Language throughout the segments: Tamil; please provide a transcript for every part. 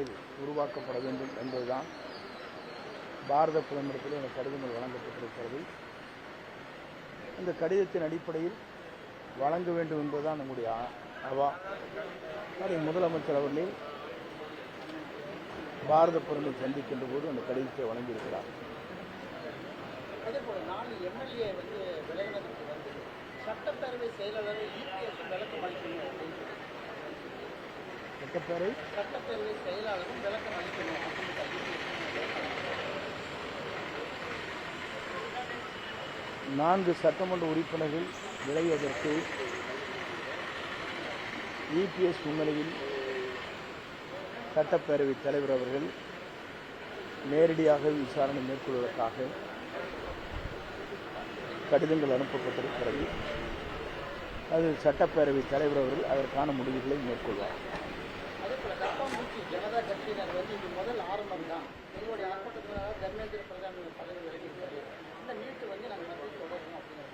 அடிப்படையில் உருவாக்கப்பட வேண்டும் என்பதுதான் பாரத பிரதமரிடத்தில் இந்த கடிதங்கள் வழங்கப்பட்டிருக்கிறது. இந்த கடிதத்தின் அடிப்படையில் வழங்க வேண்டும் என்பதுதான் நம்முடைய அவா. அதை முதலமைச்சர் அவர்களே பாரத பிரதமரை சந்திக்கின்ற போது அந்த கடிதத்தை வழங்கியிருக்கிறார். அதேபோல 4 எம்எல்ஏ விலகினதுக்கு சட்டப்பேரவை செயலாளர் விளக்கம் அளிக்கணும் அப்படின்னு சொல்லி சட்டப்பேரவை செயலாளரும் விளக்கம் அளிக்கணும் அப்படின்னு 4 சட்டமன்ற உறுப்பினர்கள் விலகியதற்கு இபிஎஸ் முன்னிலையில் சட்டப்பேரவைத் தலைவர் அவர்கள் நேரடியாக விசாரணை மேற்கொள்வதற்காக கடிதங்கள் அனுப்பப்பட்டிருக்கிறது. அது சட்டப்பேரவைத் தலைவர் அவர்கள் அதற்கான முடிவுகளை மேற்கொள்வார். அதேபோல கப்பாம்பூச்சி ஜனதா கட்சியினர் இது முதல் ஆரம்பம் தான். எங்களுடைய ஆர்ப்பாட்டத்தினால தர்மேந்திர பிரதான் பதவி விலகியிருக்காரு. இந்த நீட்டு நாங்கள் மத்தியில் தொடரணும் அப்படிங்கிற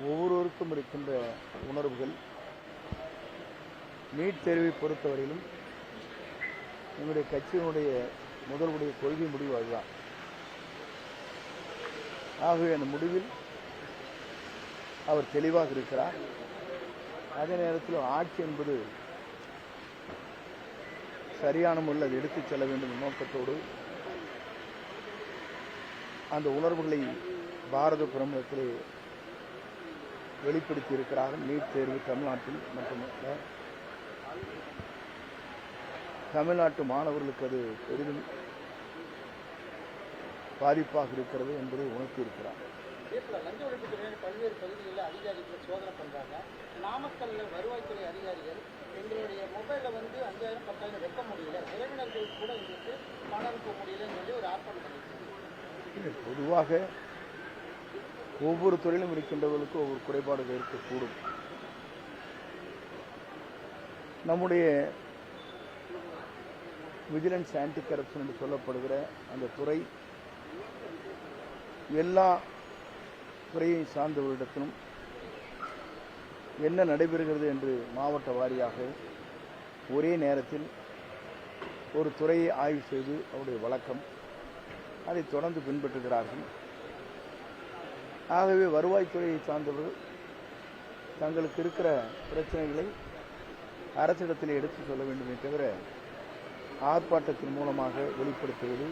ஒவ்வொருவருக்கும் இருக்கின்ற உணர்வுகள். நீட் தேர்வை பொறுத்தவரையிலும் எங்களுடைய கட்சியினுடைய முதல்வுடைய கொள்கை முடிவு அதுதான். ஆகவே அந்த முடிவில் அவர் தெளிவாக இருக்கிறார். அதே நேரத்தில் ஆட்சி என்பது சரியான முறையில் அதை எடுத்துச் செல்ல வேண்டும் நோக்கத்தோடு அந்த உணர்வுகளை பாரத பிரதமரிடத்தில் வெளிப்படுத்தி இருக்கிறார்கள். நீட் தேர்வு தமிழ்நாட்டில் மட்டுமல்ல, தமிழ்நாட்டு மாணவர்களுக்கு அது பெரிதும் பாதிப்பாக இருக்கிறது என்பதை உணர்த்தியிருக்கிறார். லஞ்ச ஒழிப்புத்துறையில் பல்வேறு பகுதிகளில் அதிகாரிகள் சோதனை பண்றாங்க. நாமக்கல்ல வருவாய்த்துறை அதிகாரிகள் எங்களுடைய மொபைலில் 5,000 10,000 வைக்க முடியல, உறவினர்கள் கூட எங்களுக்கு பணம் அனுப்ப முடியலன்னு சொல்லி ஒரு ஆர்ப்பாட்டம் பண்ணியிருக்காங்க. பொதுவாக ஒவ்வொரு துறையிலும் இருக்கின்றவர்களுக்கு ஒவ்வொரு குறைபாடுகள் இருக்கக்கூடும். நம்முடைய விஜிலன்ஸ் ஆன்டி கரப்ஷன் என்று சொல்லப்படுகிற அந்த துறை எல்லா துறையை சார்ந்தவர்களிடத்திலும் என்ன நடைபெறுகிறது என்று மாவட்ட வாரியாக ஒரே நேரத்தில் ஒரு துறையை ஆய்வு செய்து அவருடைய வழக்கம் அதை தொடர்ந்து பின்பற்றுகிறார்கள். ஆகவே வருவாய்த்துறையை சார்ந்தவர்கள் தங்களுக்கு இருக்கிற பிரச்சனைகளை அரசிடத்தில் எடுத்து சொல்ல வேண்டுமே தவிர ஆர்ப்பாட்டத்தின் மூலமாக வெளிப்படுத்துவது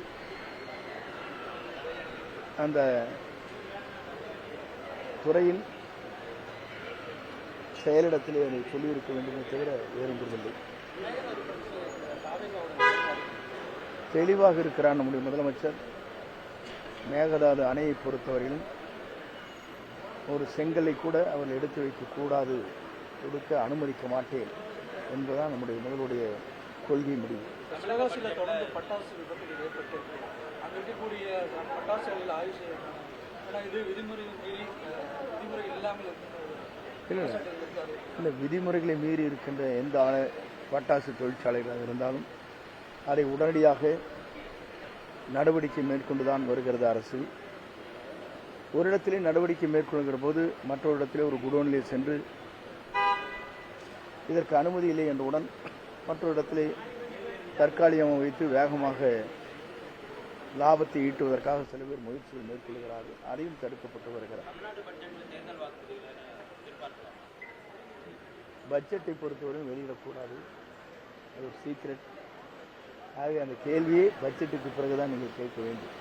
அந்த துறையின் செயலிடத்திலே அதை சொல்லியிருக்க வேண்டுமே தவிர வேறொன்றுமில்லை. தெளிவாக இருக்கிறார் நம்முடைய முதலமைச்சர். மேகதாது அணையை பொறுத்தவரையிலும் ஒரு செங்கலை கூட அவர்கள் எடுத்து வைக்கக்கூடாது, கொடுக்க அனுமதிக்க மாட்டேன் என்பதுதான் நம்முடைய முதலுடைய கொள்கை முடிவு. சிவகாசியில் தொடர்ந்து பட்டாசு விபத்துகள் ஏற்பட்டிருக்கு. அங்கே இருக்கக்கூடிய பட்டாசுகளில் ஆய்வு செய்யணும். ஏன்னா இது விதிமுறை இல்லாமல் இல்லை, விதிமுறைகளை மீறி இருக்கின்ற எந்த பட்டாசு தொழிற்சாலைகளாக இருந்தாலும் அதை உடனடியாக நடவடிக்கை மேற்கொண்டுதான் வருகிறது அரசு. ஒரு இடத்திலே நடவடிக்கை மேற்கொள்கிற போது மற்றொரு இடத்திலே ஒரு குடோனிலே சென்று இதற்கு அனுமதி இல்லை என்றவுடன் மற்றொரு இடத்திலே தற்காலிகமாக வைத்து வேகமாக லாபத்தை ஈட்டுவதற்காக சில பேர் முயற்சிகள் மேற்கொள்கிறார்கள். அதையும் தடுக்கப்பட்டு வருகிறார். பட்ஜெட்டை பொறுத்தவரையும் வெளியிடக்கூடாது, அது ஒரு சீக்ரெட். ஆகவே அந்த கேள்வியை பட்ஜெட்டுக்கு பிறகுதான் நீங்கள் கேட்க வேண்டும்.